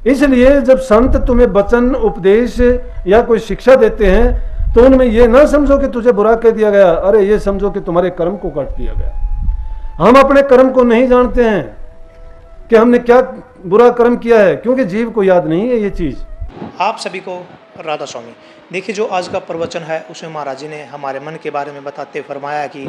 इसलिए जब संत तुम्हें वचन उपदेश या कोई शिक्षा देते हैं तो उनमें यह ना समझो कि तुझे बुरा कह दिया गया, अरे ये समझो कि तुम्हारे कर्म को काट दिया गया। हम अपने कर्म को नहीं जानते हैं कि हमने क्या बुरा कर्म किया है, क्योंकि जीव को याद नहीं है ये चीज। आप सभी को राधा स्वामी। देखिए, जो आज का प्रवचन है उसमें महाराज जी ने हमारे मन के बारे में बताते फरमाया कि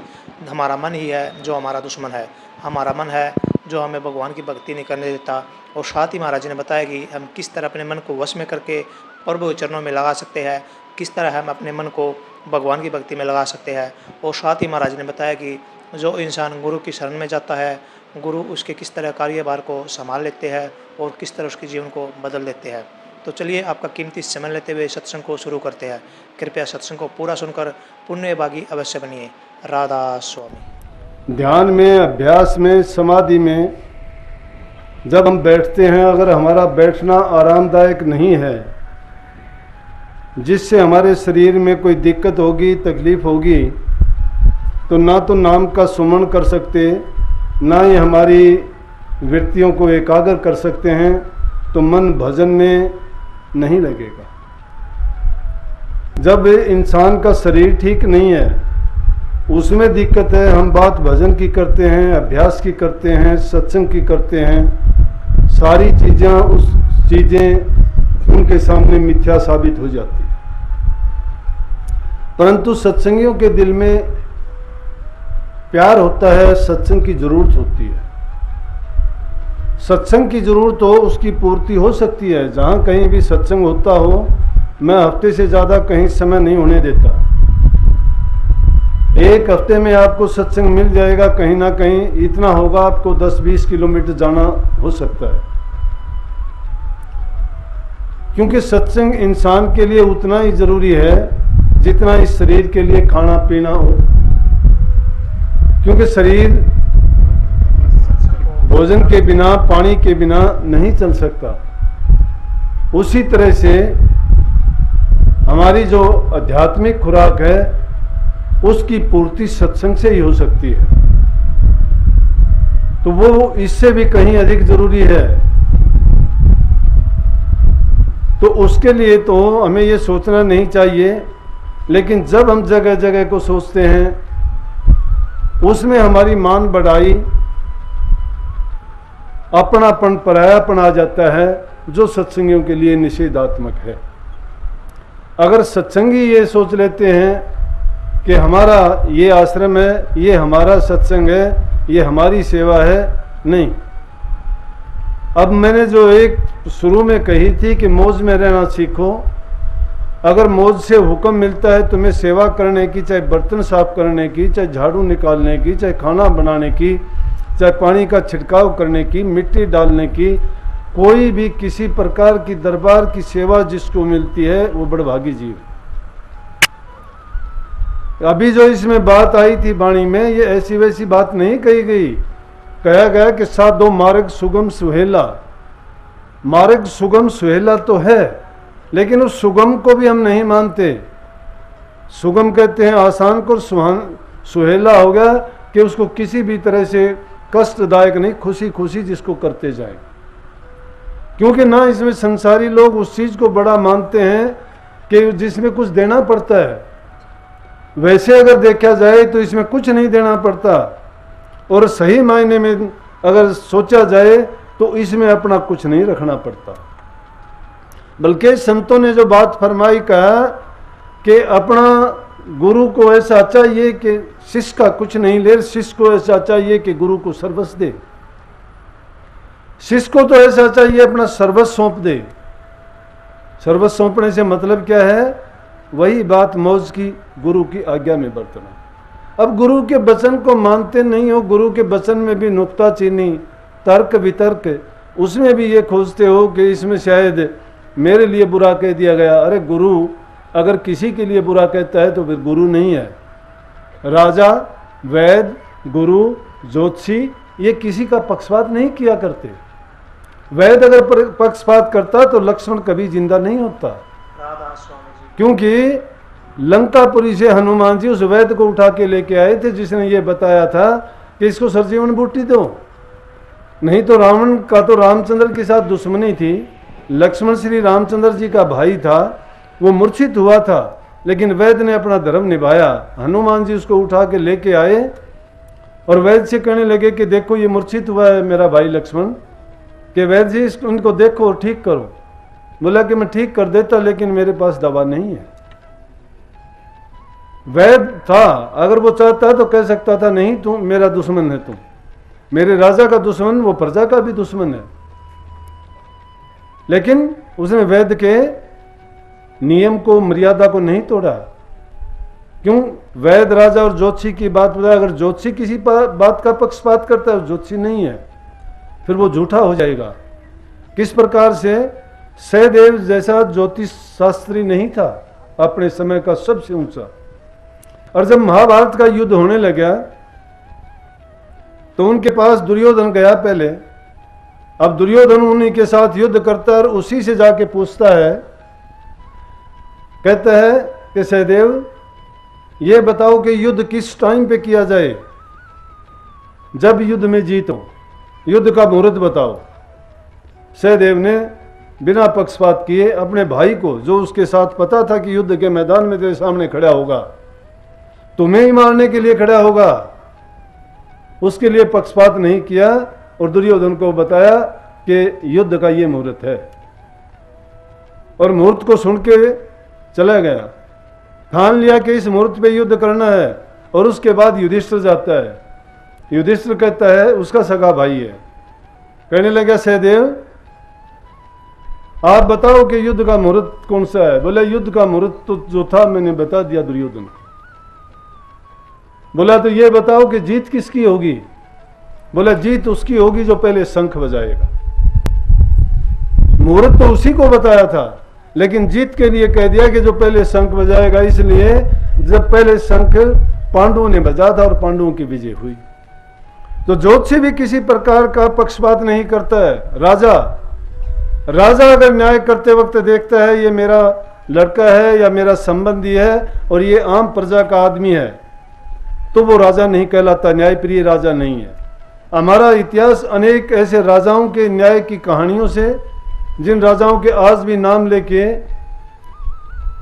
हमारा मन ही है जो हमारा दुश्मन है, हमारा मन है जो हमें भगवान की भक्ति नहीं करने देता। और साथ ही महाराज जी ने बताया कि हम किस तरह अपने मन को वश में करके प्रभु के चरणों में लगा सकते हैं, किस तरह हम अपने मन को भगवान की भक्ति में लगा सकते हैं। और साथ ही महाराज जी ने बताया कि जो इंसान गुरु की शरण में जाता है, गुरु उसके किस तरह कार्यभार को संभाल लेते हैं और किस तरह उसके जीवन को बदल देते हैं। तो चलिए आपका कीमती समय लेते हुए सत्संग को शुरू करते हैं। कृपया सत्संग को पूरा सुनकर पुण्य भागी अवश्य बनिए। राधा स्वामी। ध्यान में, अभ्यास में, समाधि में जब हम बैठते हैं, अगर हमारा बैठना आरामदायक नहीं है, जिससे हमारे शरीर में कोई दिक्कत होगी, तकलीफ होगी, तो ना तो नाम का सुमन कर सकते, ना ही हमारी वृत्तियों को एकाग्र कर सकते हैं, तो मन भजन में नहीं लगेगा। जब इंसान का शरीर ठीक नहीं है, उसमें दिक्कत है। हम बात भजन की करते हैं, अभ्यास की करते हैं, सत्संग की करते हैं, सारी चीजें उनके सामने मिथ्या साबित हो जाती है। परंतु सत्संगियों के दिल में प्यार होता है, सत्संग की जरूरत होती है। सत्संग की जरूरत हो, उसकी पूर्ति हो सकती है। जहाँ कहीं भी सत्संग होता हो, मैं हफ्ते से ज़्यादा कहीं समय नहीं होने देता। एक हफ्ते में आपको सत्संग मिल जाएगा, कहीं ना कहीं इतना होगा, आपको 10-20 किलोमीटर जाना हो सकता है। क्योंकि सत्संग इंसान के लिए उतना ही जरूरी है जितना इस शरीर के लिए खाना पीना हो। क्योंकि शरीर भोजन के बिना, पानी के बिना नहीं चल सकता। उसी तरह से हमारी जो आध्यात्मिक खुराक है, उसकी पूर्ति सत्संग से ही हो सकती है। तो वो इससे भी कहीं अधिक जरूरी है। तो उसके लिए तो हमें ये सोचना नहीं चाहिए, लेकिन जब हम जगह जगह को सोचते हैं, उसमें हमारी मान बढ़ाई, अपनापन, परायापन आ जाता है, जो सत्संगियों के लिए निषेधात्मक है। अगर सत्संगी ये सोच लेते हैं कि हमारा ये आश्रम है, ये हमारा सत्संग है, ये हमारी सेवा है, नहीं। अब मैंने जो एक शुरू में कही थी कि मौज में रहना सीखो। अगर मौज से हुक्म मिलता है तुम्हें सेवा करने की, चाहे बर्तन साफ करने की, चाहे झाड़ू निकालने की, चाहे खाना बनाने की, चाहे पानी का छिड़काव करने की, मिट्टी डालने की, कोई भी किसी प्रकार की दरबार की सेवा जिसको मिलती है, वो बड़भागी जीव। अभी जो इसमें बात आई थी वाणी में, ये ऐसी वैसी बात नहीं कही गई। कहा गया कि साधो मार्ग सुगम सुहेला। मार्ग सुगम सुहेला तो है, लेकिन उस सुगम को भी हम नहीं मानते। सुगम कहते हैं आसान को, सुहेला हो गया कि उसको किसी भी तरह से कष्टदायक नहीं, खुशी खुशी जिसको करते जाए। क्योंकि ना इसमें संसारी लोग उस चीज को बड़ा मानते हैं कि जिसमें कुछ देना पड़ता है। वैसे अगर देखा जाए तो इसमें कुछ नहीं देना पड़ता, और सही मायने में अगर सोचा जाए तो इसमें अपना कुछ नहीं रखना पड़ता। बल्कि संतों ने जो बात फरमाई, कहा कि अपना गुरु को ऐसा चाहिए कि शिष्य का कुछ नहीं ले, शिष्य को ऐसा चाहिए कि गुरु को सर्वस्व दे। शिष्य को तो ऐसा चाहिए अपना सर्वस्व सौंप दे। सर्वस्व सौंपने से मतलब क्या है? वही बात मौज की, गुरु की आज्ञा में बरतना। अब गुरु के वचन को मानते नहीं हो, गुरु के वचन में भी नुक्ताचीनी, तर्क वितर्क, उसमें भी ये खोजते हो कि इसमें शायद मेरे लिए बुरा कह दिया गया। अरे गुरु अगर किसी के लिए बुरा कहता है तो फिर गुरु नहीं है। राजा, वैद, गुरु, ज्योतिषी ये किसी का पक्षपात नहीं किया करते। वैद अगर पक्षपात करता तो लक्ष्मण कभी जिंदा नहीं होता। क्योंकि लंकापुरी से हनुमान जी उस वैद को उठा के लेके आए थे जिसने ये बताया था कि इसको सरजीवन बूटी दो। नहीं तो रावण का तो रामचंद्र के साथ दुश्मनी थी, लक्ष्मण श्री रामचंद्र जी का भाई था, वो मूर्छित हुआ था, लेकिन वैद्य ने अपना धर्म निभाया। हनुमान जी उसको उठा के लेके आए और वैद्य से कहने लगे कि देखो ये मूर्छित हुआ है मेरा भाई लक्ष्मण, कि वैद्य जी इसको उनको देखो और ठीक करो। बोला कि मैं ठीक कर देता, लेकिन मेरे पास दवा नहीं है। वैद्य था, अगर वो चाहता तो कह सकता था नहीं तुम मेरा दुश्मन है, तुम मेरे राजा का दुश्मन, वो प्रजा का भी दुश्मन है। लेकिन उसने वैद्य के नियम को, मर्यादा को नहीं तोड़ा। क्यों? वैद्य, राजा और ज्योतिषी की बात बताया। अगर ज्योतिषी किसी बात का पक्षपात करता है, ज्योतिषी नहीं है, फिर वो झूठा हो जाएगा। किस प्रकार से सहदेव जैसा ज्योतिष शास्त्री नहीं था, अपने समय का सबसे ऊंचा। और जब महाभारत का युद्ध होने लगा तो उनके पास दुर्योधन गया पहले। अब दुर्योधन उन्हीं के साथ युद्ध करता है और उसी से जाके पूछता है, कहता है कि सहदेव ये बताओ कि युद्ध किस टाइम पे किया जाए, जब युद्ध में जीतो, युद्ध का मुहूर्त बताओ। सहदेव ने बिना पक्षपात किए अपने भाई को, जो उसके साथ पता था कि युद्ध के मैदान में तेरे सामने खड़ा होगा, तुम्हें ही मारने के लिए खड़ा होगा, उसके लिए पक्षपात नहीं किया और दुर्योधन को बताया कि युद्ध का ये मुहूर्त है। और मुहूर्त को सुन के चला गया, ठान लिया कि इस मुहूर्त पे युद्ध करना है। और उसके बाद युधिष्ठिर जाता है। युधिष्ठिर कहता है, उसका सगा भाई है, कहने लगा सहदेव आप बताओ कि युद्ध का मुहूर्त कौन सा है। बोला युद्ध का मुहूर्त तो जो था मैंने बता दिया दुर्योधन। बोला तो ये बताओ कि जीत किसकी होगी। बोला जीत उसकी होगी जो पहले शंख बजाएगा। मुहूर्त तो उसी को बताया था, लेकिन जीत के लिए कह दिया कि जो पहले शंख बजाएगा, इसलिए जब पहले शंख पांडवों ने बजा था और पांडवों की विजय हुई। तो ज्योतिषी भी किसी प्रकार का पक्षपात नहीं करता है। राजा अगर न्याय करते वक्त देखता है ये मेरा लड़का है या मेरा संबंधी है और ये आम प्रजा का आदमी है, तो वो राजा नहीं कहलाता, न्यायप्रिय राजा नहीं है। हमारा इतिहास अनेक ऐसे राजाओं के न्याय की कहानियों से, जिन राजाओं के आज भी नाम लेके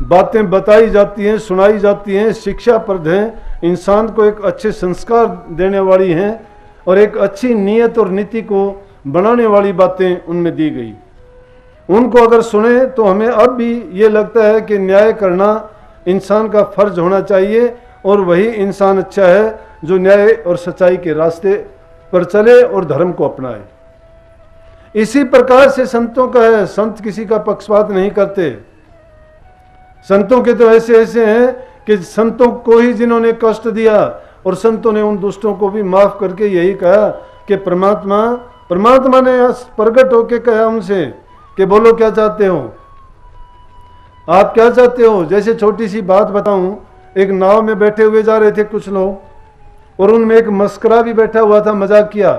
बातें बताई जाती हैं, सुनाई जाती हैं, शिक्षाप्रद हैं, इंसान को एक अच्छे संस्कार देने वाली हैं और एक अच्छी नीयत और नीति को बनाने वाली बातें उनमें दी गई। उनको अगर सुने तो हमें अब भी ये लगता है कि न्याय करना इंसान का फर्ज होना चाहिए और वही इंसान अच्छा है जो न्याय और सच्चाई के रास्ते पर चले और धर्म को अपनाए। इसी प्रकार से संतों का है, संत किसी का पक्षपात नहीं करते। संतों के तो ऐसे हैं कि संतों को ही जिन्होंने कष्ट दिया और संतों ने उन दुष्टों को भी माफ करके यही कहा कि परमात्मा ने प्रकट होकर कहा उनसे कि बोलो क्या चाहते हो, आप क्या चाहते हो। जैसे छोटी सी बात बताऊं, एक नाव में बैठे हुए जा रहे थे कुछ लोग और उनमें एक मस्करा भी बैठा हुआ था, मजाकिया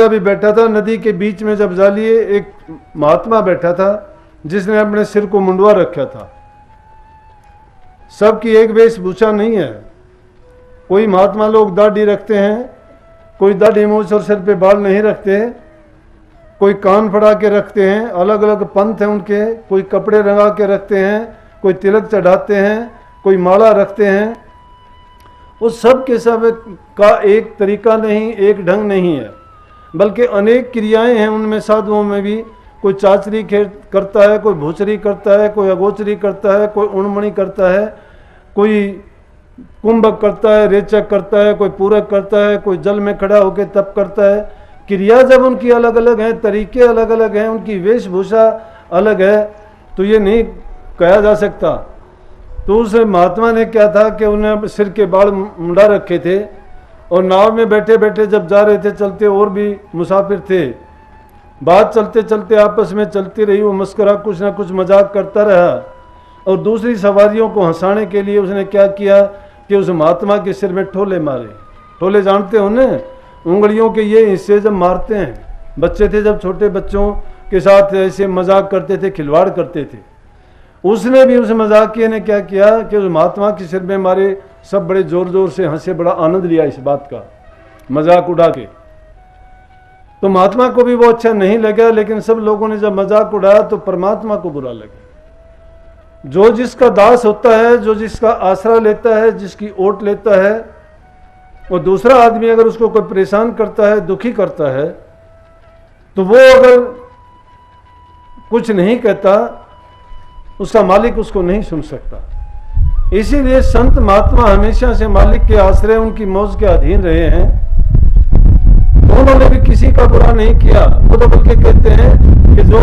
भी बैठा था। नदी के बीच में जब जा लिए एक महात्मा बैठा था जिसने अपने सिर को मुंडवा रखा था। सबकी एक वेशभूषा नहीं है, कोई महात्मा लोग दाढ़ी रखते हैं, कोई दाढ़ी मूंछ और सिर पे बाल नहीं रखते, कोई कान फड़ा के रखते हैं, अलग अलग पंथ हैं उनके, कोई कपड़े रंगा के रखते हैं, कोई तिलक चढ़ाते हैं, कोई माला रखते हैं। उस सब के सब का एक तरीका नहीं, एक ढंग नहीं है, बल्कि अनेक क्रियाएं हैं उनमें। साधुओं में भी कोई चाचरी करता है, कोई भूचरी करता है, कोई अगोचरी करता है, कोई उणमणि करता है, कोई कुंभक करता है, रेचक करता है, कोई पूरक करता है, कोई जल में खड़ा होकर तप करता है। क्रिया जब उनकी अलग अलग हैं, तरीके अलग अलग हैं, उनकी वेशभूषा अलग है, तो ये नहीं कहा जा सकता। तो उस महात्मा ने क्या था कि उन्हें सिर के बाल मुंडा रखे थे और नाव में बैठे बैठे जब जा रहे थे चलते, और भी मुसाफिर थे, बात चलते चलते आपस में चलती रही। वो मुस्कुरा कुछ ना कुछ मजाक करता रहा और दूसरी सवारियों को हंसाने के लिए उसने क्या किया कि उस महात्मा के सिर में ठोले मारे। ठोले जानते हो ना, उंगलियों के ये हिस्से जब मारते हैं, बच्चे थे जब छोटे बच्चों के साथ ऐसे मजाक करते थे, खिलवाड़ करते थे। उसने भी, उस मजाकिये ने क्या किया कि उस महात्मा के सिर में मारे। सब बड़े जोर जोर से हंसे, बड़ा आनंद लिया इस बात का, मजाक उड़ा के। तो महात्मा को भी वो अच्छा नहीं लगा, लेकिन सब लोगों ने जब मजाक उड़ाया तो परमात्मा को बुरा लगा। जो जिसका दास होता है, जो जिसका आसरा लेता है, जिसकी ओट लेता है, वो दूसरा आदमी अगर उसको कोई परेशान करता है, दुखी करता है, तो वो अगर कुछ नहीं कहता, उसका मालिक उसको नहीं सुन सकता। इसीलिए संत महात्मा हमेशा से मालिक के आश्रय, उनकी मौज के अधीन रहे हैं। उन्होंने भी किसी का बुरा नहीं किया। वो तो बल्कि कहते हैं कि जो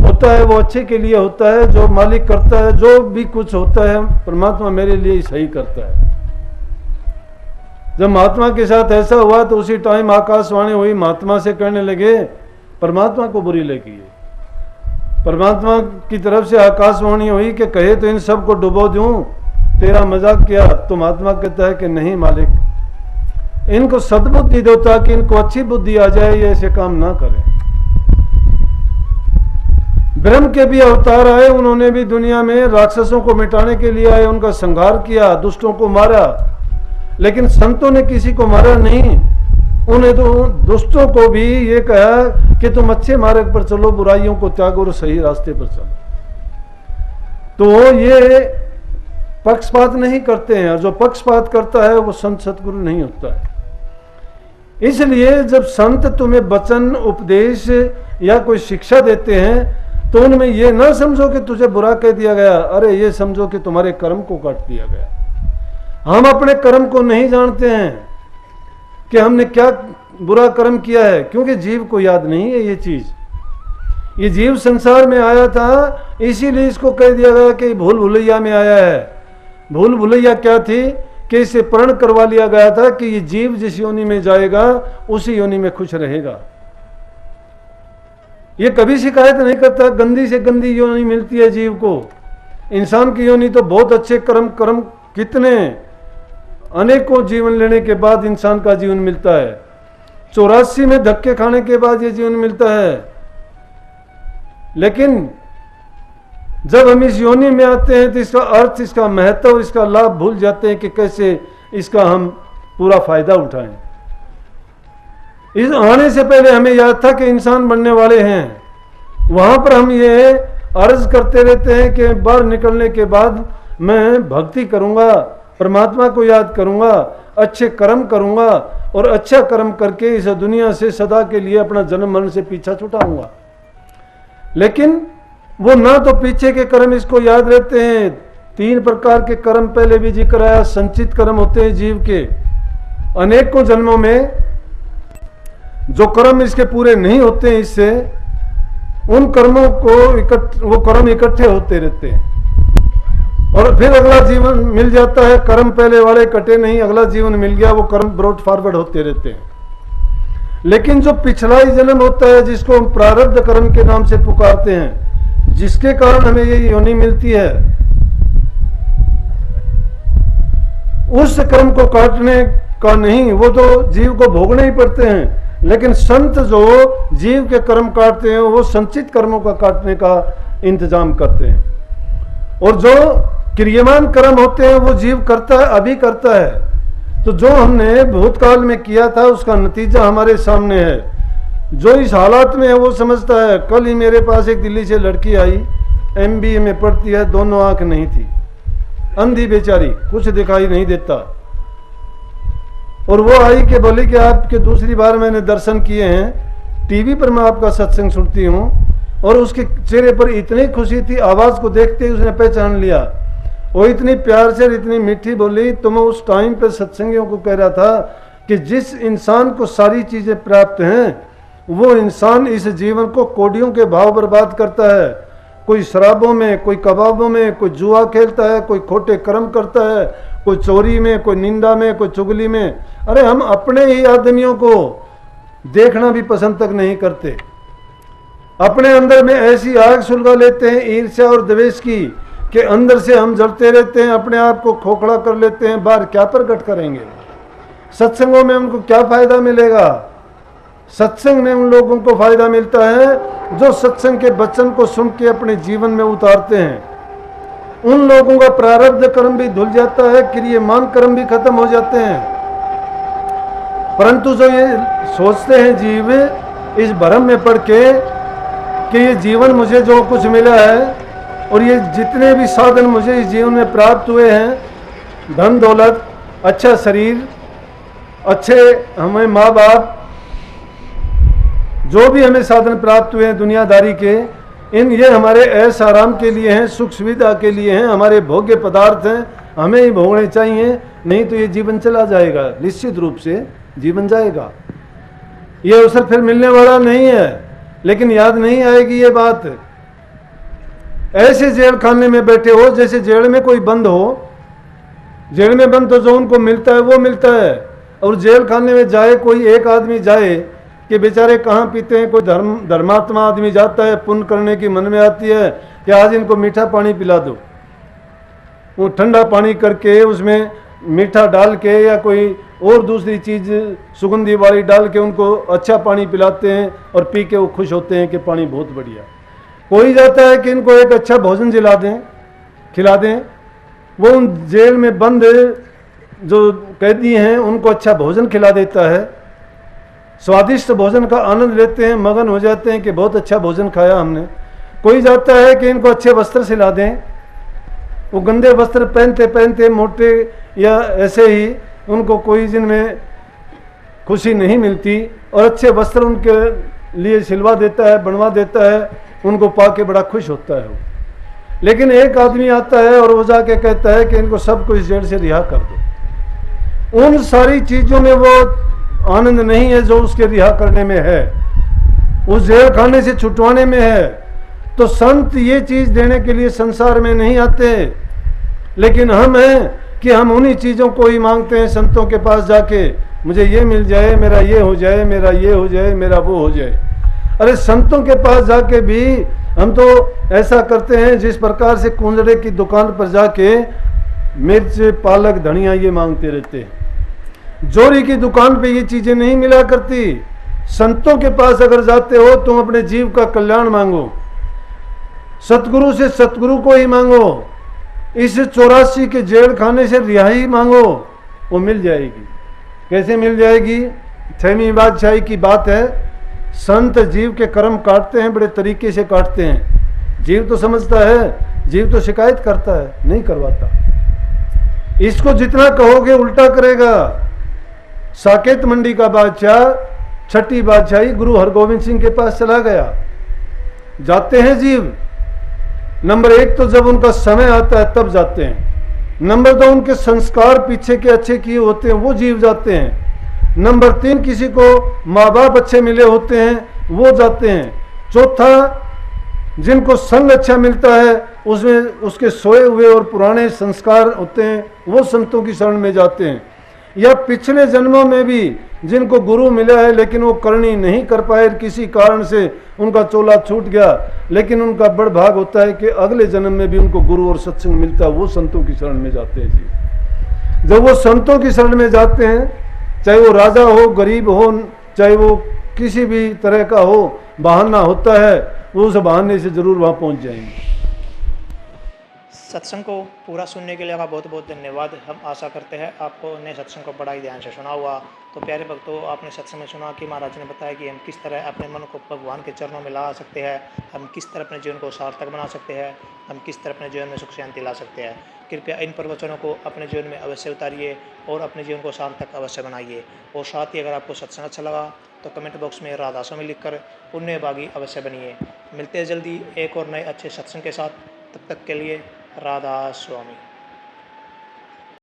होता है वो अच्छे के लिए होता है, जो मालिक करता है, जो भी कुछ होता है परमात्मा मेरे लिए ही सही करता है। जब महात्मा के साथ ऐसा हुआ तो उसी टाइम आकाशवाणी हुई, महात्मा से कहने लगे परमात्मा को बुरी लगी। परमात्मा की तरफ से आकाशवाणी हुई कि कहे तो इन सब को डुबो दूं, तेरा मजाक किया। तो महात्मा कहता है कि नहीं मालिक, इनको सद्बुद्धि दो ताकि इनको अच्छी बुद्धि आ जाए, ये ऐसे काम ना करें। ब्रह्म के भी अवतार आए, उन्होंने भी दुनिया में राक्षसों को मिटाने के लिए आए, उनका संहार किया, दुष्टों को मारा, लेकिन संतों ने किसी को मारा नहीं। उन्हें तो दुष्टों को भी ये कहा कि तुम अच्छे मार्ग पर चलो, बुराइयों को त्यागो और सही रास्ते पर चलो। तो ये पक्षपात नहीं करते हैं, और जो पक्षपात करता है वो संत सतगुरु नहीं होता है। इसलिए जब संत तुम्हें वचन, उपदेश या कोई शिक्षा देते हैं तो उनमें ये ना समझो कि तुझे बुरा कह दिया गया, अरे ये समझो कि तुम्हारे कर्म को काट दिया गया। हम अपने कर्म को नहीं जानते हैं कि हमने क्या बुरा कर्म किया है, क्योंकि जीव को याद नहीं है ये चीज। ये जीव संसार में आया था, इसीलिए इसको कह दिया गया कि भूल भुलैया में आया है। भूल भुलैया क्या थी कि इसे प्रण करवा लिया गया था कि ये जीव जिस योनि में जाएगा उसी योनि में खुश रहेगा। ये कभी शिकायत नहीं करता, गंदी से गंदी योनि मिलती है जीव को। इंसान की योनि तो बहुत अच्छे कर्म कितने अनेकों जीवन लेने के बाद इंसान का जीवन मिलता है। 84 में धक्के खाने के बाद ये जीवन मिलता है। लेकिन जब हम इस योनि में आते हैं तो इसका अर्थ, इसका महत्व, इसका लाभ भूल जाते हैं कि कैसे इसका हम पूरा फायदा उठाएं। इस आने से पहले हमें याद था कि इंसान बनने वाले हैं। वहां पर हम ये अर्ज करते रहते हैं कि बाहर निकलने के बाद मैं भक्ति करूंगा, परमात्मा को याद करूंगा, अच्छे कर्म करूंगा और अच्छा कर्म करके इस दुनिया से सदा के लिए अपना जन्म मरण से पीछा छुटाऊंगा। लेकिन वो ना तो पीछे के कर्म इसको याद रहते हैं। 3 प्रकार के कर्म पहले भी जिक्र आया। संचित कर्म होते हैं जीव के, अनेकों जन्मों में जो कर्म इसके पूरे नहीं होते हैं, इससे उन कर्मों को वो कर्म इकट्ठे होते रहते हैं और फिर अगला जीवन मिल जाता है। कर्म पहले वाले कटे नहीं, अगला जीवन मिल गया, वो कर्म ब्रॉड फॉरवर्ड होते रहते हैं। लेकिन जो पिछला ही जन्म होता है, जिसको हम प्रारब्ध कर्म के नाम से पुकारते हैं, जिसके कारण हमें ये योनि मिलती है, उस कर्म को काटने का नहीं, वो तो जीव को भोगने ही पड़ते हैं। लेकिन संत जो जीव के कर्म काटते हैं वो संचित कर्मों का काटने का इंतजाम करते हैं। और जो क्रियमान कर्म होते हैं वो जीव करता है, अभी करता है। तो जो हमने भूतकाल में किया था उसका नतीजा हमारे सामने है। जो इस हालात में है वो समझता है। कल ही मेरे पास एक दिल्ली से लड़की आई, MBA में पढ़ती है, दोनों आंख नहीं थी, अंधी बेचारी, कुछ दिखाई नहीं देता। और वो आई कि बोली कि आपके दूसरी बार मैंने दर्शन किए हैं, टीवी पर मैं आपका सत्संग सुनती हूँ। और उसके चेहरे पर इतनी खुशी थी, आवाज को देखते ही उसने पहचान लिया। वो इतनी प्यार से, इतनी मीठी बोली, तो मैं उस टाइम पे सत्संगियों को कह रहा था कि जिस इंसान को सारी चीजें प्राप्त हैं वो इंसान इस जीवन को कौड़ियों के भाव बर्बाद करता है। कोई शराबों में, कोई कबाबों में, कोई जुआ खेलता है, कोई खोटे कर्म करता है, कोई चोरी में, कोई निंदा में, कोई चुगली में। अरे हम अपने ही आदमियों को देखना भी पसंद तक नहीं करते। अपने अंदर में ऐसी आग सुलगा लेते हैं ईर्ष्या और द्वेष की कि अंदर से हम जलते रहते हैं, अपने आप को खोखला कर लेते हैं। बाहर क्या प्रकट करेंगे? सत्संगों में उनको क्या फायदा मिलेगा? सत्संग में उन लोगों को फायदा मिलता है जो सत्संग के वचन को सुन के अपने जीवन में उतारते हैं। उन लोगों का प्रारब्ध कर्म भी धुल जाता है, क्रियमान कर्म भी खत्म हो जाते हैं। परंतु जो ये सोचते हैं जीव इस भ्रम में पड़ के कि ये जीवन मुझे जो कुछ मिला है और ये जितने भी साधन मुझे इस जीवन में प्राप्त हुए हैं, धन दौलत, अच्छा शरीर, अच्छे हमें माँ बाप, जो भी हमें साधन प्राप्त हुए हैं दुनियादारी के, ये हमारे ऐश आराम के लिए हैं, सुख सुविधा के लिए हैं, हमारे भोग्य पदार्थ हैं, हमें ही भोगने चाहिए, नहीं तो ये जीवन चला जाएगा, निश्चित रूप से जीवन जाएगा। ये अवसर फिर मिलने वाला नहीं है, लेकिन याद नहीं आएगी ये बात। ऐसे जेल खाने में बैठे हो जैसे जेल में कोई बंद हो, जेल में बंद तो जो उनको मिलता है वो मिलता है, और जेल खाने में जाए कोई एक आदमी जाए कि बेचारे कहाँ पीते हैं, कोई धर्मात्मा आदमी जाता है, पुण्य करने की मन में आती है कि आज इनको मीठा पानी पिला दो, वो ठंडा पानी करके उसमें मीठा डाल के या कोई और दूसरी चीज़ सुगंधी वाली डाल के उनको अच्छा पानी पिलाते हैं और पी के वो खुश होते हैं कि पानी बहुत बढ़िया। कोई जाता है कि इनको एक अच्छा भोजन खिला दें, वो उन जेल में बंद जो कैदी हैं उनको अच्छा भोजन खिला देता है, स्वादिष्ट भोजन का आनंद लेते हैं, मगन हो जाते हैं कि बहुत अच्छा भोजन खाया हमने। कोई जाता है कि इनको अच्छे वस्त्र सिला दें, वो गंदे वस्त्र पहनते पहनते मोटे या ऐसे ही उनको कोई जिनमें खुशी नहीं मिलती, और अच्छे वस्त्र उनके लिए सिलवा देता है, बनवा देता है, उनको पाके बड़ा खुश होता है वो। लेकिन एक आदमी आता है और वो जाके कहता है कि इनको सब कुछ जेल से रिहा कर दो। उन सारी चीज़ों में वो आनंद नहीं है जो उसके रिहा करने में है, उस जेल खाने से छुटवाने में है। तो संत ये चीज़ देने के लिए संसार में नहीं आते, लेकिन हम हैं कि हम उन्हीं चीज़ों को ही मांगते हैं संतों के पास जाके, मुझे ये मिल जाए, मेरा ये हो जाए, मेरा ये हो जाए, मेरा वो हो जाए। अरे संतों के पास जाके भी हम तो ऐसा करते हैं जिस प्रकार से कुंजड़े की दुकान पर जाके मिर्च, पालक, धनिया ये मांगते रहते हैं। जोरी की दुकान पे ये चीज़ें नहीं मिला करती। संतों के पास अगर जाते हो तुम अपने जीव का कल्याण मांगो, सतगुरु से सतगुरु को ही मांगो, इस 84 के जेल खाने से रिहाई मांगो, वो मिल जाएगी। कैसे मिल जाएगी? 6वीं बादशाही की बात है। संत जीव के कर्म काटते हैं, बड़े तरीके से काटते हैं। जीव तो समझता है, जीव तो शिकायत करता है, नहीं करवाता। इसको जितना कहोगे उल्टा करेगा। साकेत मंडी का बादशाह 6ठी बादशाही गुरु हरगोविंद सिंह के पास चला गया। जाते हैं जीव, नंबर 1 तो जब उनका समय आता है तब जाते हैं। नंबर 2 उनके संस्कार पीछे के अच्छे किए होते हैं वो जीव जाते हैं। नंबर 3 किसी को माँ बाप अच्छे मिले होते हैं वो जाते हैं। चौथा, जिनको संग अच्छा मिलता है उसमें उसके सोए हुए और पुराने संस्कार होते हैं वो संतों की शरण में जाते हैं। या पिछले जन्मों में भी जिनको गुरु मिला है लेकिन वो करनी नहीं कर पाए, किसी कारण से उनका चोला छूट गया, लेकिन उनका बड़ भाग होता है कि अगले जन्म में भी उनको गुरु और सत्संग मिलता है, वो संतों की शरण में जाते हैं जी। जब वो संतों की शरण में जाते हैं, चाहे वो राजा हो, गरीब हो, चाहे वो किसी भी तरह का हो, बहाना होता है, वो उस बहाने से जरूर वहाँ पहुँच जाएंगे। सत्संग को पूरा सुनने के लिए आपका बहुत बहुत धन्यवाद। हम आशा करते हैं आपको ने सत्संग को बड़ा ही ध्यान से सुना हुआ। तो प्यारे भक्तों, आपने सत्संग में सुना कि महाराज ने बताया कि हम किस तरह अपने मन को भगवान के चरणों में ला सकते हैं, हम किस तरह अपने जीवन को सार्थक बना सकते हैं, हम किस तरह अपने जीवन में सुख शांति ला सकते हैं। कृपया इन प्रवचनों को अपने जीवन में अवश्य उतारिए और अपने जीवन को सार्थक अवश्य बनाइए। और साथ ही अगर आपको सत्संग अच्छा लगा तो कमेंट बॉक्स में राधा स्वामी लिखकर पुण्य भागी अवश्य बनिए। मिलते हैं जल्दी एक और नए अच्छे सत्संग के साथ। तब तक के लिए राधा स्वामी।